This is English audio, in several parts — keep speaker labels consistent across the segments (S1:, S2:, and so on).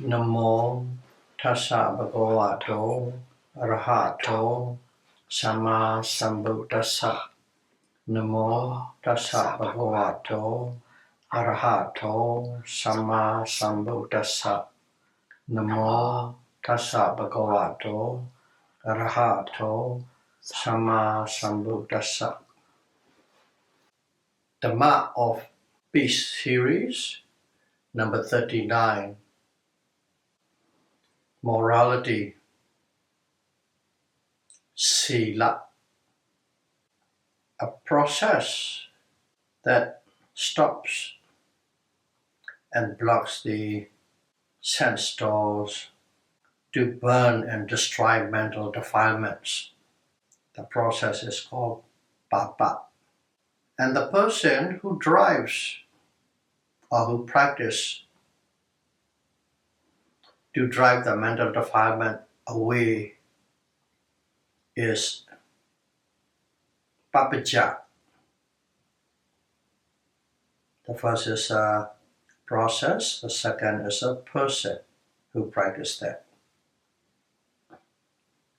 S1: Namo tassa bhagavato arahato samma sambuddhassa. Namo tassa bhagavato arahato samma sambuddhassa. Namo tassa bhagavato arahato samma sambuddhassa. Dhamma of Peace series, number 39. Morality, Sila, a process that stops and blocks the sense doors to burn and destroy mental defilements. The process is called Papa. And the person who drives or who practices to drive the mental defilement away is Papaja. The first is a process, the second is a person who practices that.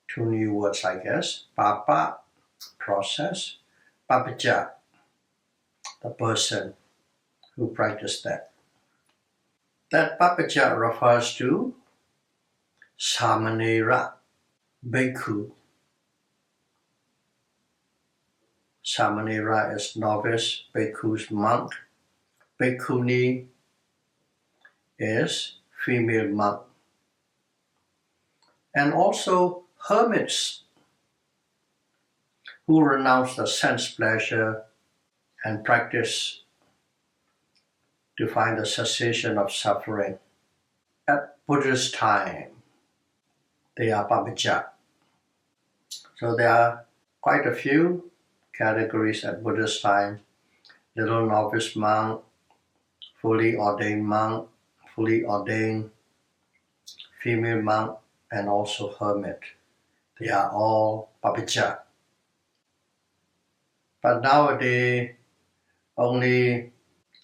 S1: Two new words, I guess. Papa, process. Papaja, the person who practices that. That Papaja refers to Samanera, Bhikkhu. Samanera is novice, Bhikkhu is monk. Bhikkhuni is female monk. And also hermits who renounce the sense pleasure and practice to find the cessation of suffering. At Buddha's time, they are Papaja. So there are quite a few categories at Buddha's time: little novice monk, fully ordained monk, fully ordained female monk, and also hermit. They are all Papaja. But nowadays, only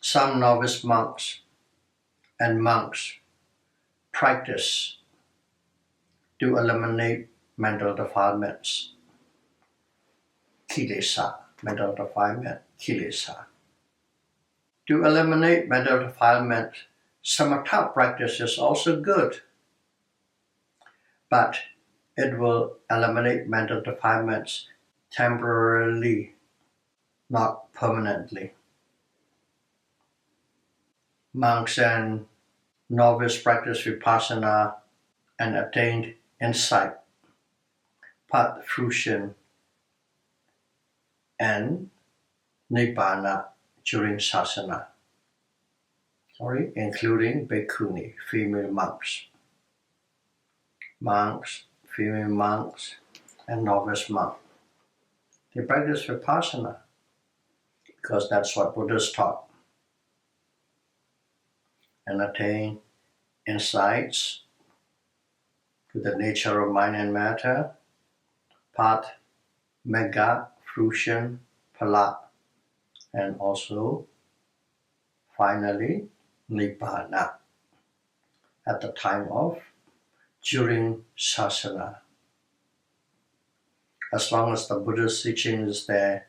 S1: some novice monks and monks practice to eliminate mental defilements. Kilesa, mental defilement, kilesa. To eliminate mental defilement, samatha practice is also good, but it will eliminate mental defilements temporarily, not permanently. Monks and novice practice vipassana and attained insight, path fruition, and nibbana during sasana, including bhikkhuni, female monks. Monks, female monks, and novice monk. They practice vipassana because that's what Buddha's taught, and attain insights to the nature of mind and matter, path, megha, fruition, phala, and also finally nibbana at the time of during sasana. As long as the Buddha's teaching is there,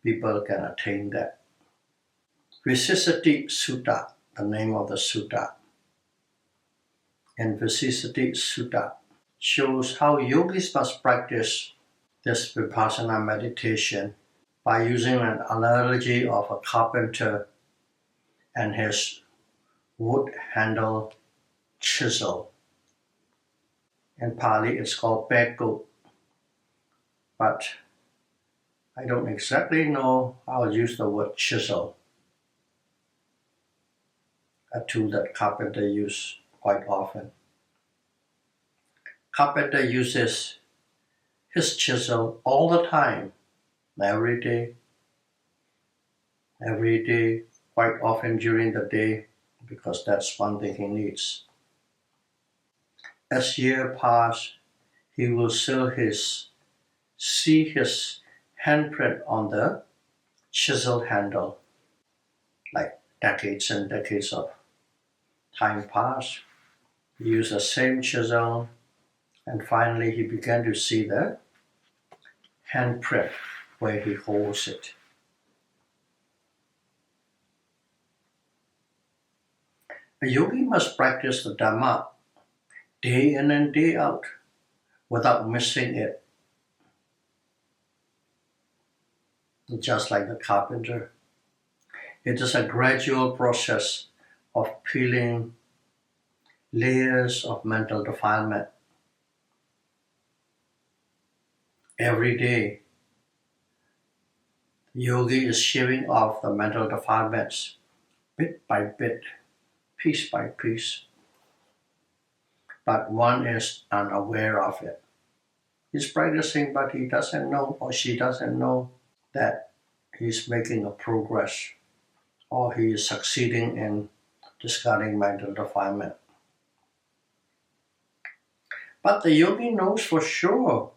S1: people can attain that. Visisati Sutta, the name of the sutta. And Visisati Sutta shows how yogis must practice this vipassana meditation by using an analogy of a carpenter and his wood handle chisel. In Pali it's called pekku, but I don't exactly know how to use the word chisel, a tool that carpenter use quite often. Carpenter uses his chisel all the time, every day, quite often during the day, because that's one thing he needs. As years pass, he will see his handprint on the chisel handle, like decades and decades of time pass. He used the same chisel, and finally he began to see the handprint where he holds it. A yogi must practice the Dhamma day in and day out without missing it. Just like the carpenter, it is a gradual process of peeling layers of mental defilement. Every day, the yogi is shaving off the mental defilements bit by bit, piece by piece, but one is unaware of it. He's practicing, but he doesn't know, or she doesn't know, that he's making a progress or he is succeeding in discarding mental defilement. But the yogi knows for sure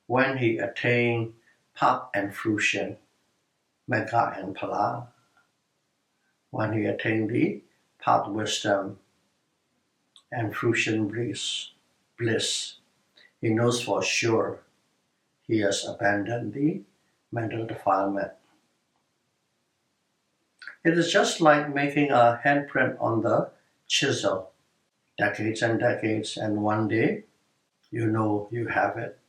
S1: when he attained path and fruition, Megha and Phala, when he attained the path wisdom and fruition bliss, he knows for sure he has abandoned the mental defilement. It is just like making a handprint on the chisel, decades and decades, and one day you know you have it.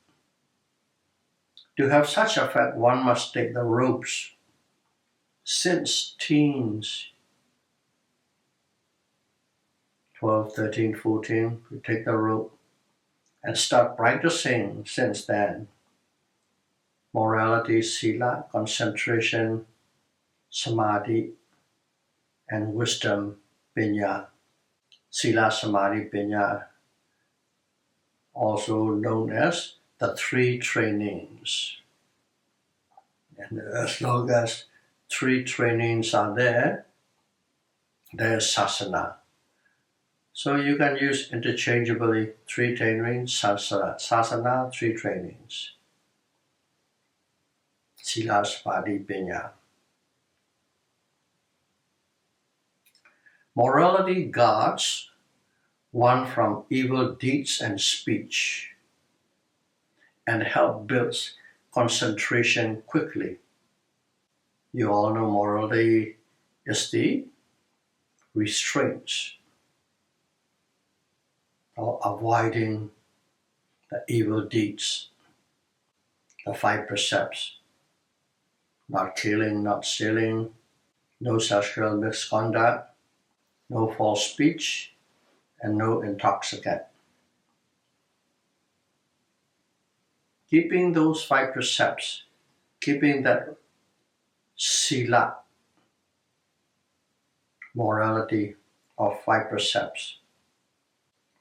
S1: To have such effect, one must take the ropes. Since teens, 12, 13, 14, we take the rope and start practicing since then. Morality, Sila, concentration, Samadhi, and wisdom, Pinya. Sila, Samadhi, Pinya, also known as the three trainings. And as long as three trainings are there, there's sasana. So you can use interchangeably three trainings, sasana, three trainings. Sila, Samadhi, Pinya. Morality guards one from evil deeds and speech, and help build concentration quickly. You all know morality is the restraints or avoiding the evil deeds, the 5 precepts: not killing, not stealing, no sexual misconduct, no false speech, and no intoxicant. Keeping those 5 precepts, keeping that Sila, morality of 5 precepts,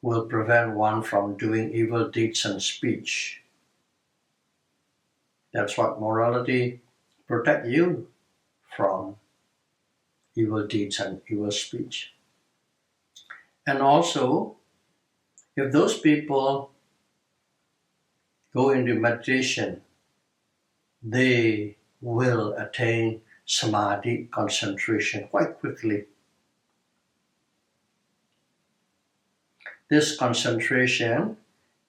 S1: will prevent one from doing evil deeds and speech. That's what morality protects you from, evil deeds and evil speech. And also, if those people go into meditation, they will attain samadhi, concentration, quite quickly. This concentration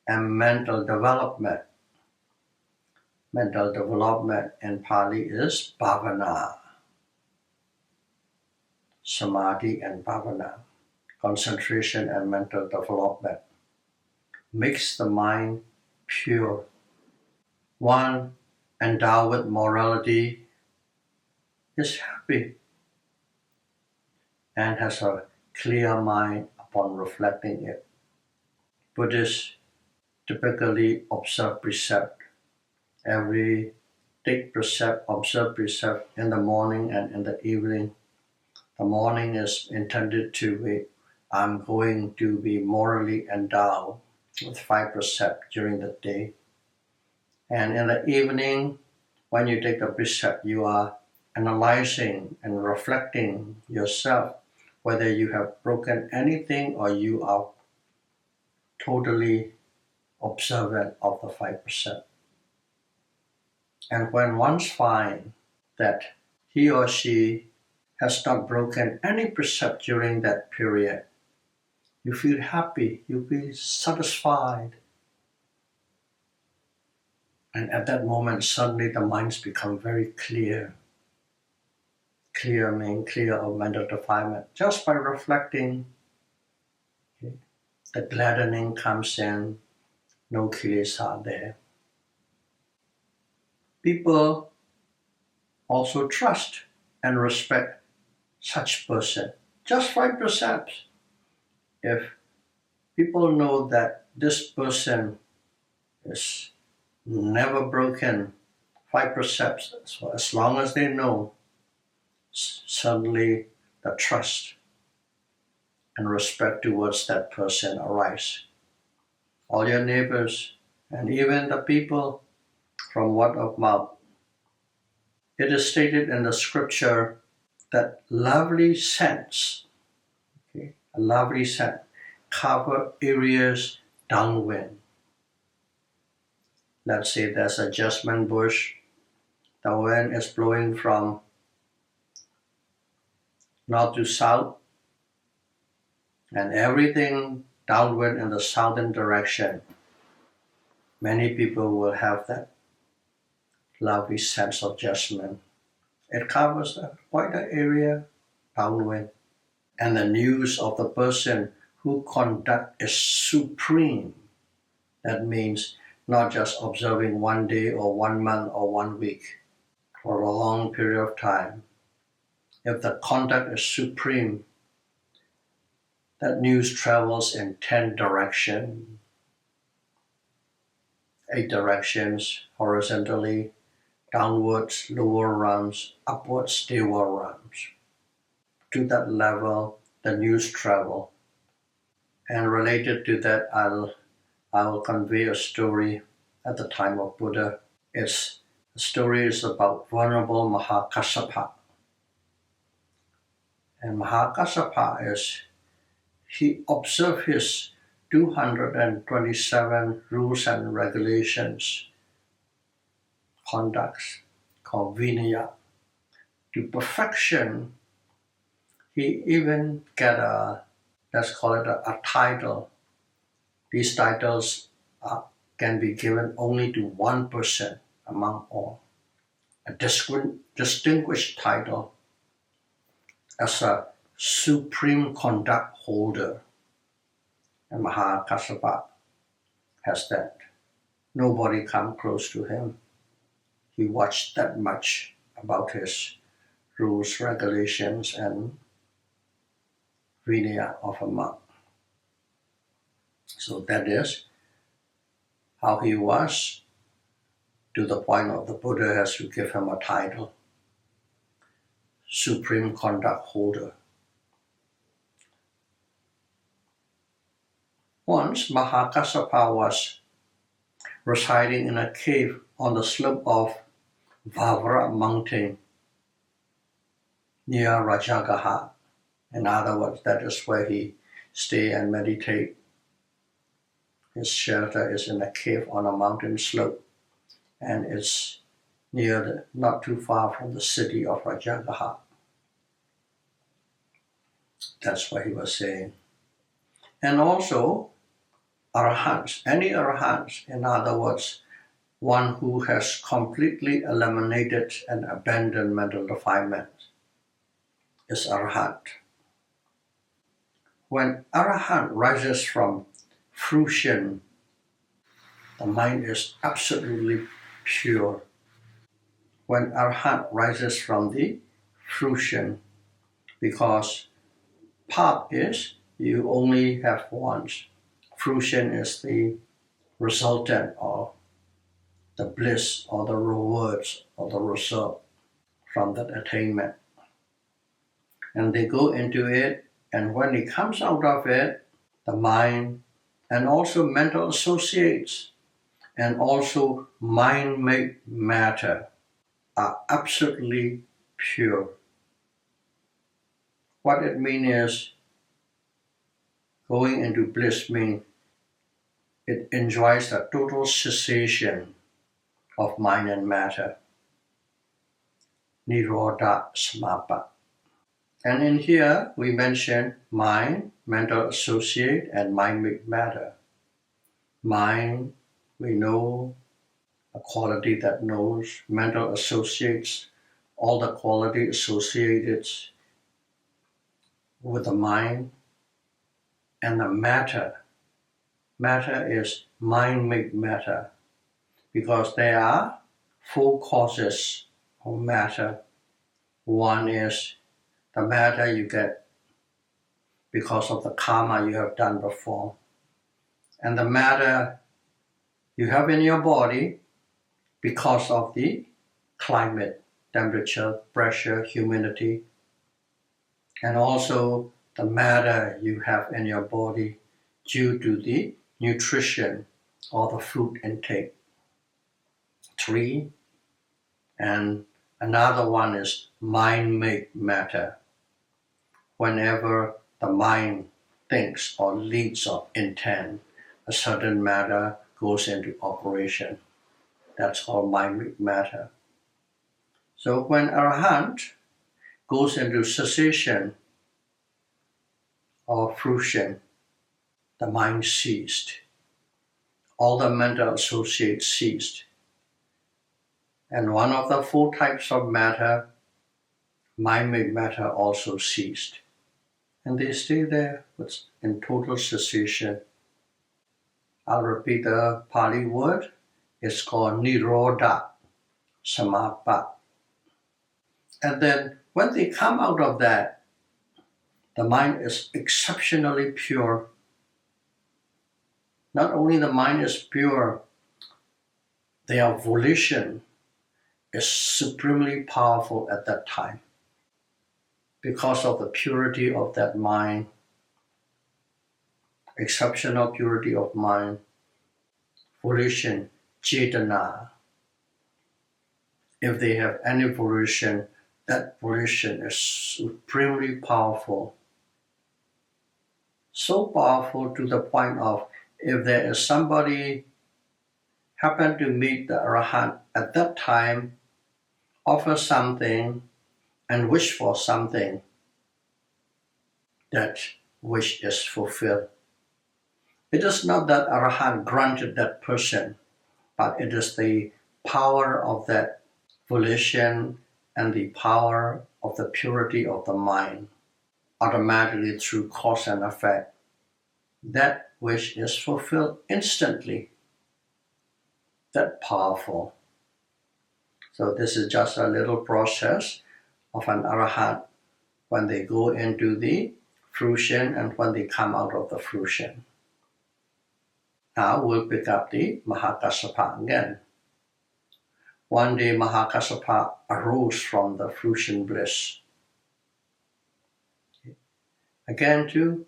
S1: and mental development in Pali is bhavana. Samadhi and bhavana, concentration and mental development, makes the mind pure. One endowed with morality is happy and has a clear mind upon reflecting it. Buddhists typically observe precept. Take precept, observe precept in the morning and in the evening. The morning is intended to be, I'm going to be morally endowed with 5 precepts during the day. And in the evening, when you take the precept, you are analyzing and reflecting yourself, whether you have broken anything or you are totally observant of the 5 precepts. And when one finds that he or she has not broken any precept during that period, You feel happy, you feel satisfied. And at that moment, suddenly the minds become very clear. Clear means clear of mental defilement. Just by reflecting, okay, the gladdening comes in, no kilesa there. People also trust and respect such person. Just 5%. If people know that this person is never broken 5%, so as long as they know, suddenly the trust and respect towards that person arise. All your neighbors and even the people from word of mouth. It is stated in the scripture that lovely scents, okay, a lovely scent, cover areas downwind. Let's say there's a jasmine bush, the wind is blowing from north to south, and everything downwind in the southern direction. Many people will have that lovely sense of jasmine. It covers quite an area downwind. And the news of the person who conduct is supreme. That means not just observing one day or 1 month or 1 week, for a long period of time. If the conduct is supreme, that news travels in 10 directions, 8 directions horizontally, downwards, lower realms, upwards, deeper realms. To that level, the news travel. And related to that, I will convey a story at the time of Buddha. The story is about Venerable Mahakassapa. And Mahakassapa he observed his 227 rules and regulations, conducts, called Vinaya. To perfection, he even got let's call it a title. These titles can be given only to one person among all. A distinguished title as a supreme conduct holder. And Mahakassapa has that. Nobody come close to him. He watched that much about his rules, regulations, and Vinaya of a monk. So that is how he was, to the point of the Buddha has to give him a title, Supreme Conduct Holder. Once Mahakassapa was residing in a cave on the slope of Vavra mountain near Rajagaha. In other words, that is where he stay and meditate. His shelter is in a cave on a mountain slope, and it's not too far from the city of Rajagaha. That's what he was saying. And also, arahants, any arahants, in other words, one who has completely eliminated and abandoned mental defilement, is arahant. When arahant rises from fruition, the mind is absolutely pure. When arahant rises from the fruition, because path is you only have once. Fruition is the resultant of the bliss or the rewards or the result from that attainment. And they go into it, and when it comes out of it, the mind and also mental associates and also mind-made matter are absolutely pure. What it means is, going into bliss means it enjoys the total cessation of mind and matter. Nirodha Samapa. And in here we mention mind mental associate, and mind-made matter. Mind, we know, a quality that knows. Mental associates, all the quality associated with the mind. And the matter. Matter is mind-made matter, because there are four causes of matter. One is the matter you get because of the karma you have done before. And the matter you have in your body because of the climate, temperature, pressure, humidity. And also the matter you have in your body due to the nutrition or the food intake. 3. And another one is mind-made matter. Whenever the mind thinks or leads or intends, a certain matter goes into operation. That's called mind-made matter. So when Arahant goes into cessation or fruition, the mind ceased. All the mental associates ceased. And one of the four types of matter, mind-made matter, also ceased. And they stay there in total cessation. I'll repeat the Pali word. It's called Nirodha Samapa. And then when they come out of that, the mind is exceptionally pure. Not only the mind is pure, their volition is supremely powerful at that time. Because of the purity of that mind, exceptional purity of mind, volition, cetana. If they have any volition, that volition is supremely powerful. So powerful to the point of, if there is somebody happen to meet the Arahant at that time, offer something and wish for something, that wish is fulfilled. It is not that Arahant granted that person, but it is the power of that volition and the power of the purity of the mind, automatically through cause and effect. That wish is fulfilled instantly. That powerful. So this is just a little process of an Arahant when they go into the fruition and when they come out of the fruition. Now we'll pick up the Mahakassapa again. One day Mahakassapa arose from the fruition bliss. Again too,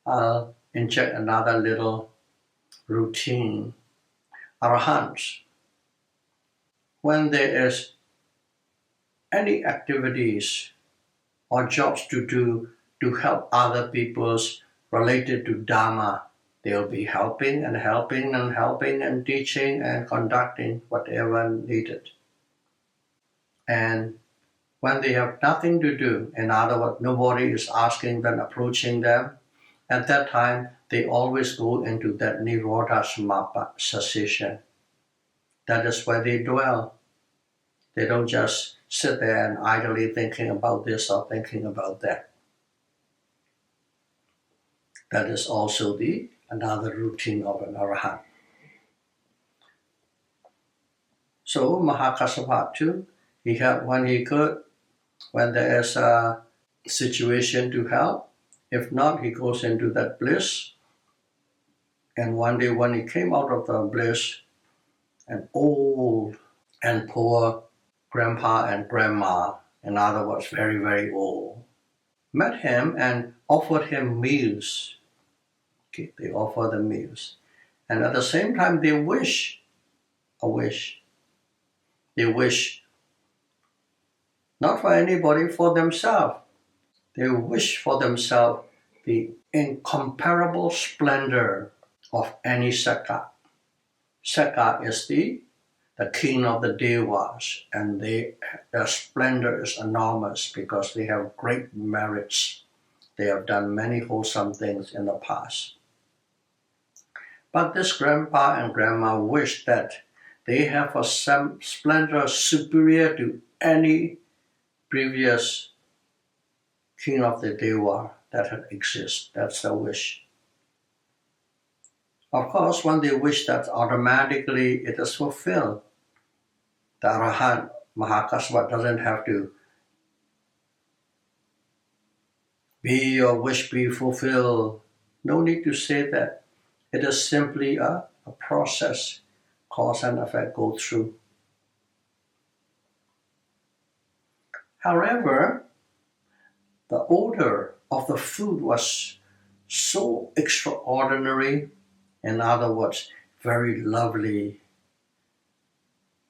S1: I'll inject another little routine. Arahants, when there is any activities or jobs to do to help other people's related to Dhamma, they'll be helping and teaching and conducting whatever needed. And when they have nothing to do, in other words, nobody is asking them, approaching them, at that time they always go into that Nirodha Samapa, cessation. That is where they dwell. They don't just sit there and idly thinking about this or thinking about that. That is also another routine of an Arahant. So Mahakassapa too, he helped when he could, when there is a situation to help. If not, he goes into that bliss. And one day when he came out of the bliss, an old and poor grandpa and grandma, in other words, very, very old, met him and offered him meals. Okay, they offer the meals. And at the same time, they wish a wish. They wish not for anybody, for themselves. They wish for themselves the incomparable splendor of any Seka. Seka is the king of the Devas, and their splendor is enormous because they have great merits. They have done many wholesome things in the past. But this grandpa and grandma wish that they have a splendor superior to any previous king of the Deva that had existed. That's the wish. Of course, when they wish that, automatically it is fulfilled. The Arahant Mahakasapa doesn't have to be your wish be fulfilled. No need to say that. It is simply a process, cause and effect go through. However, the odor of the food was so extraordinary, in other words, very lovely,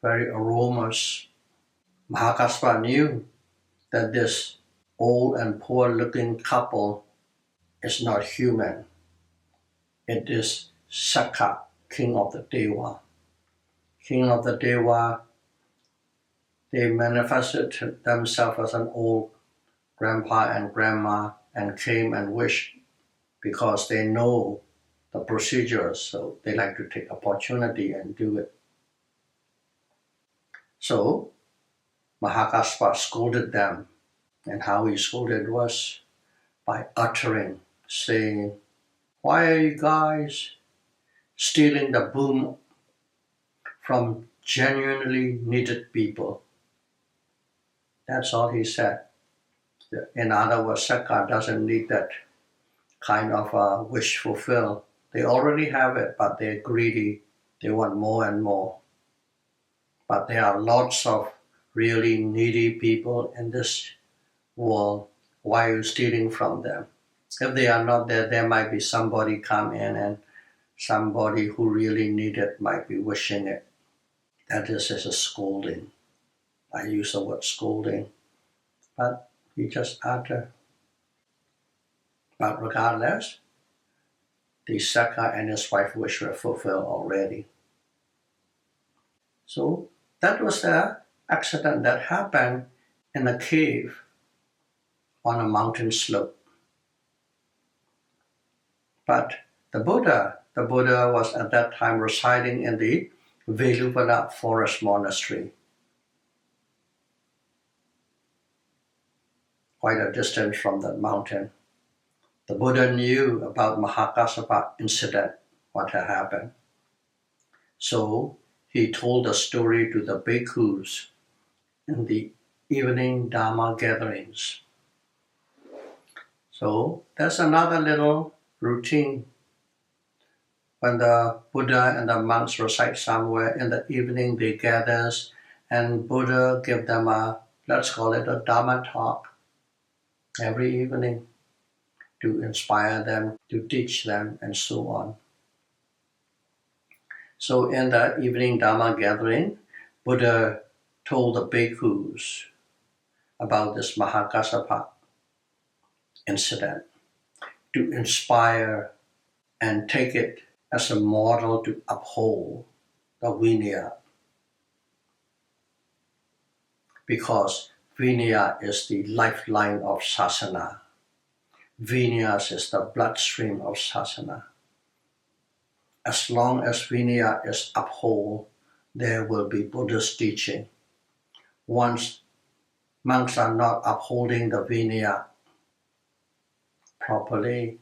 S1: very aromas. Mahakasapa knew that this old and poor-looking couple is not human. It is Sakka, king of the Deva. King of the Deva, they manifested themselves as an old grandpa and grandma and came and wished because they know the procedures, so they like to take opportunity and do it. So Mahakasapa scolded them, and how he scolded was by uttering, saying, "Why are you guys stealing the boom from genuinely needed people?" That's all he said. In other words, Sakka doesn't need that kind of a wish fulfilled. They already have it, but they're greedy. They want more and more. But there are lots of really needy people in this world. Why are you stealing from them? If they are not there, there might be somebody come in and somebody who really need it might be wishing it. That is a scolding. I use the word scolding. But he just uttered. But regardless, the Sakka and his wife wish were fulfilled already. So that was the accident that happened in a cave on a mountain slope. But the Buddha was at that time residing in the Veluvana forest monastery, quite a distance from that mountain. The Buddha knew about Mahakasapa incident, what had happened. So he told the story to the bhikkhus in the evening Dhamma gatherings. So that's another little routine. When the Buddha and the monks reside somewhere in the evening, they gather and Buddha give them let's call it a Dhamma talk every evening to inspire them, to teach them, and so on. So in the evening Dhamma gathering, Buddha told the bhikkhus about this Mahakasapa incident to inspire and take it as a model to uphold the Vinaya. Because Vinaya is the lifeline of Sasana. Vinaya is the bloodstream of Sasana. As long as Vinaya is upheld, there will be Buddha's teaching. Once monks are not upholding the Vinaya properly,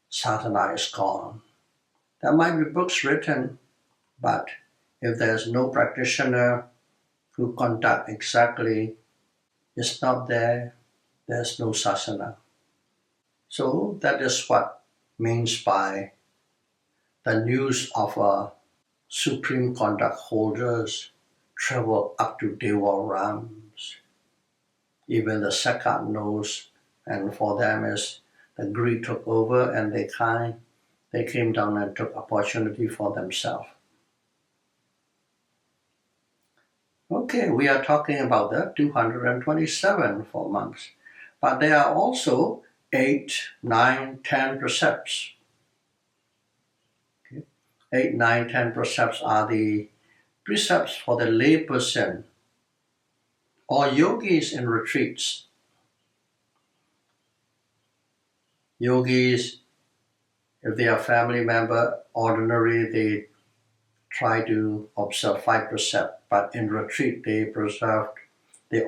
S1: sadhana is gone. There might be books written, but if there's no practitioner who conduct exactly, it's not there, there's no sadhana. So that is what means by the news of a supreme conduct holders travel up to Deva realms. Even the Sakka knows, and for them is the greed took over and they came down and took opportunity for themselves. Okay, we are talking about the 227 for monks, but there are also 8, 9, 10 precepts. 8, 9, 10 precepts are the precepts for the layperson or yogis in retreats. Yogis, if they are family member, ordinarily they try to observe 5 precepts, but in retreat they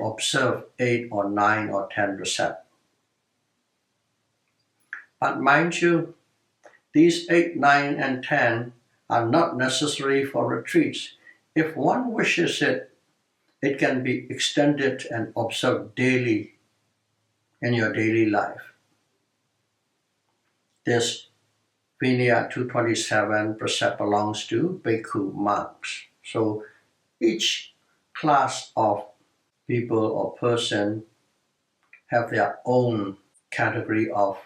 S1: observe 8 or 9 or 10 precepts. But mind you, these 8, 9, and 10 are not necessary for retreats. If one wishes it, it can be extended and observed daily in your daily life. This Vinaya 227 precept belongs to Bhikkhu monks. So each class of people or person have their own category of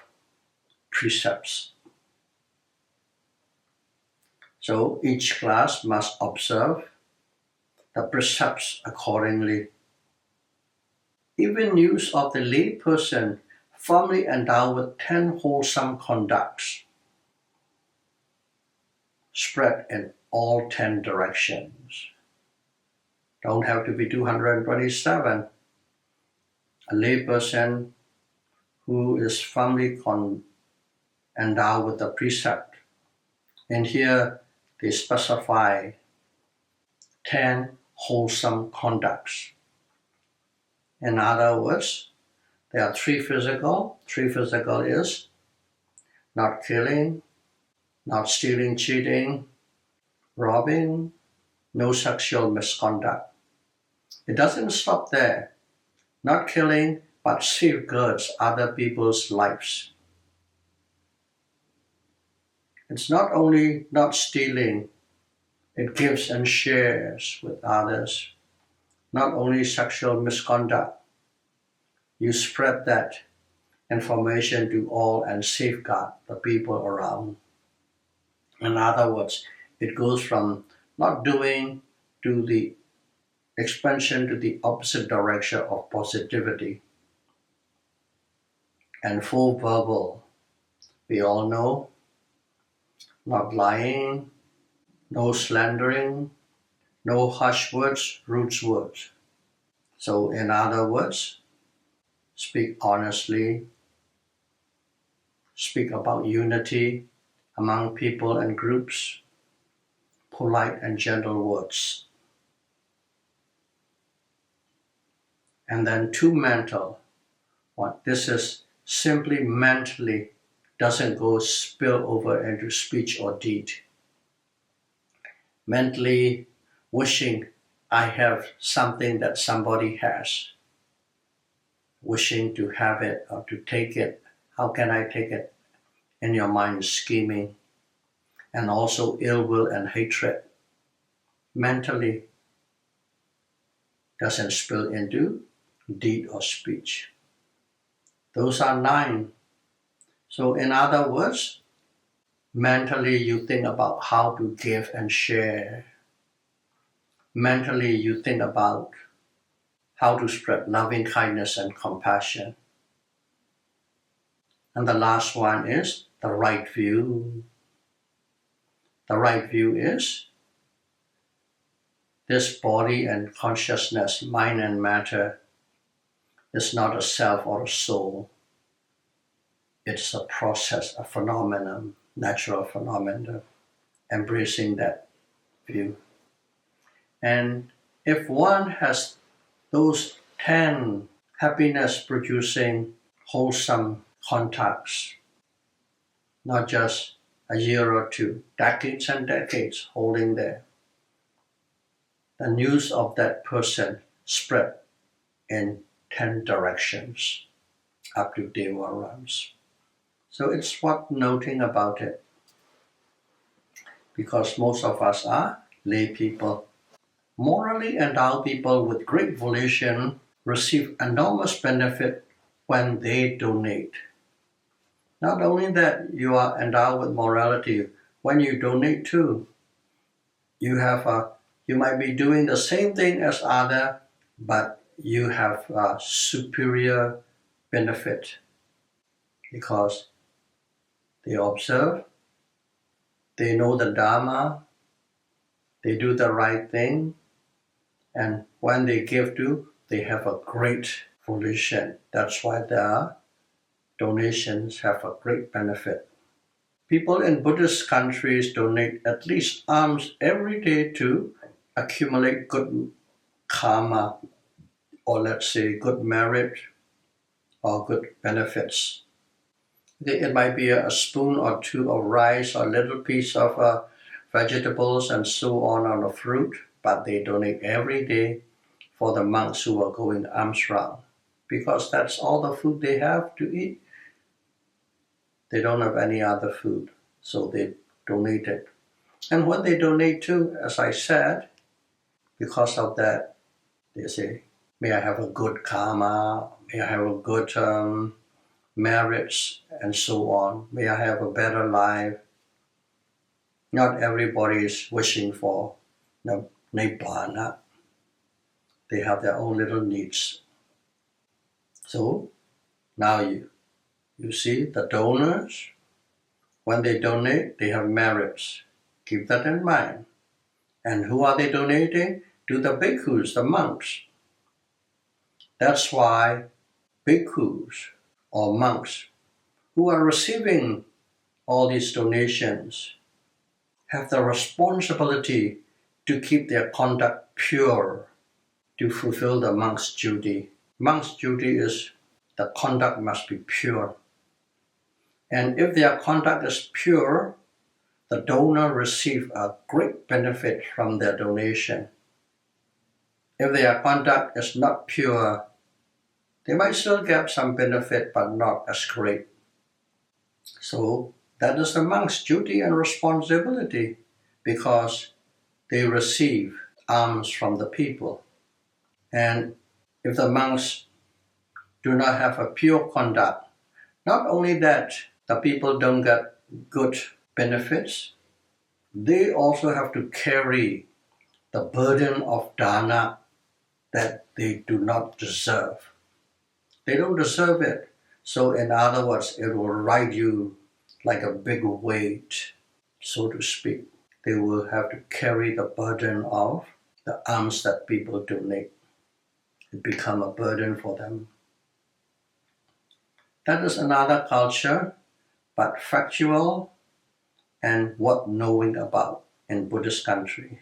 S1: precepts. So each class must observe the precepts accordingly. Even use of the lay person firmly endowed with 10 wholesome conducts, spread in all 10 directions. Don't have to be 227. A lay person who is firmly endowed with the precept. And here they specify 10 wholesome conducts. In other words, there are 3 physical. 3 physical is not killing, not stealing, cheating, robbing, no sexual misconduct. It doesn't stop there. Not killing, but safeguards other people's lives. It's not only not stealing, it gives and shares with others. Not only sexual misconduct, you spread that information to all and safeguard the people around. In other words, it goes from not doing to the expansion to the opposite direction of positivity. And full verbal, we all know, not lying, no slandering, no harsh words, rude words. So in other words, speak honestly, speak about unity among people and groups, polite and gentle words. And then 2 mental. What this is simply mentally, doesn't go spill over into speech or deed. Mentally wishing I have something that somebody has. Wishing to have it or to take it. How can I take it? In your mind, scheming. And also ill will and hatred. Mentally doesn't spill into deed or speech. Those are 9. So in other words, mentally you think about how to give and share. Mentally you think about how to spread loving kindness and compassion. And the last one is the right view. The right view is this body and consciousness, mind and matter, is not a self or a soul. It's a process, a phenomenon, natural phenomenon, embracing that view. And if one has those 10 happiness-producing, wholesome contacts, not just a year or 2, decades and decades holding there, the news of that person spread in 10 directions up to Deva realms. So it's worth noting about it, because most of us are lay people. Morally endowed people with great volition receive enormous benefit when they donate. Not only that you are endowed with morality, when you donate too, you might be doing the same thing as other, but you have a superior benefit because they observe, they know the Dhamma, they do the right thing, and when they give to, they have a great volition. That's why they are donations have a great benefit. People in Buddhist countries donate at least alms every day to accumulate good karma, or let's say good merit or good benefits. It might be a spoon or two of rice or a little piece of vegetables and so on a fruit, but they donate every day for the monks who are going alms round, because that's all the food they have to eat. They don't have any other food, so they donate it. And when they donate too, as I said, because of that, they say, may I have a good karma, may I have a good merits, and so on. May I have a better life. Not everybody is wishing for nibbana. They have their own little needs. So now you see the donors, when they donate, they have merits. Keep that in mind. And who are they donating? To the bhikkhus, the monks. That's why bhikkhus or monks who are receiving all these donations have the responsibility to keep their conduct pure, to fulfill the monk's duty. Monk's duty is the conduct must be pure. And if their conduct is pure, the donor receives a great benefit from their donation. If their conduct is not pure, they might still get some benefit, but not as great. So that is the monk's duty and responsibility, because they receive alms from the people. And if the monks do not have a pure conduct, not only that the people don't get good benefits, they also have to carry the burden of dana that they do not deserve. They don't deserve it. So in other words, it will ride you like a big weight, so to speak. They will have to carry the burden of the alms that people donate. It becomes a burden for them. That is another culture, but factual and worth knowing about in Buddhist country.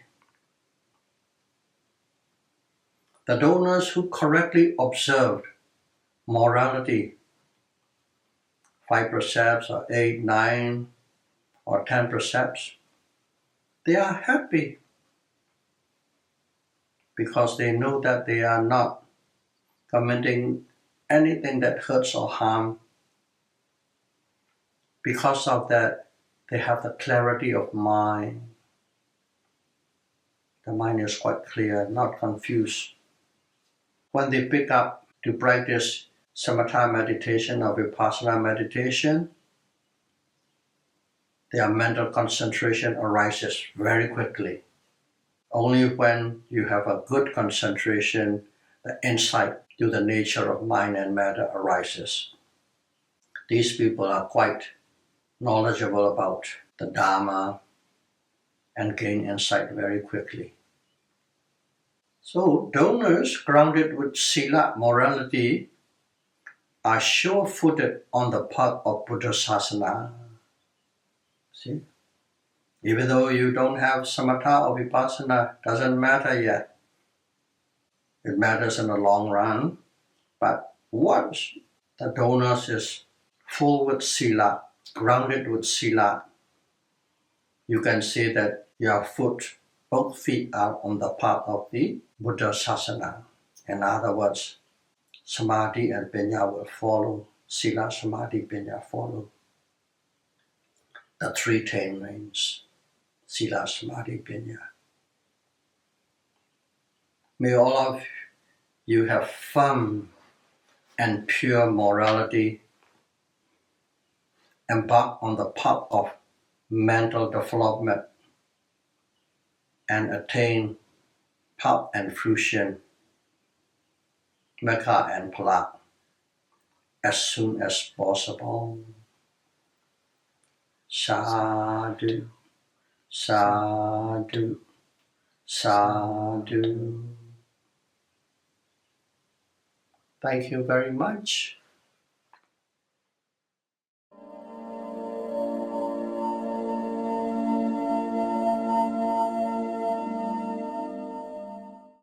S1: The donors who correctly observed morality, 5 precepts or 8, 9 or 10 precepts, they are happy because they know that they are not committing anything that hurts or harm. Because of that, they have the clarity of mind. The mind is quite clear, not confused. When they pick up to practice samatha meditation or vipassana meditation, their mental concentration arises very quickly. Only when you have a good concentration, the insight to the nature of mind and matter arises. These people are quite knowledgeable about the Dhamma and gain insight very quickly. So donors grounded with Sila morality are sure-footed on the path of Buddha Sasana. See? Even though you don't have samatha or vipassana, doesn't matter yet. It matters in the long run. But once the donors is full with Sila, grounded with Sila, you can say that your foot, both feet are on the path of the Buddha Sasana. In other words, Samadhi and Panya will follow. Sila, Samadhi, Panya follow. The three attainments, Sila, Samadhi, Panya. May all of you have firm and pure morality, embark on the path of mental development, and attain path and fruition, Mekha and Phala, as soon as possible. Sadhu, sadhu, sadhu. Thank you very much.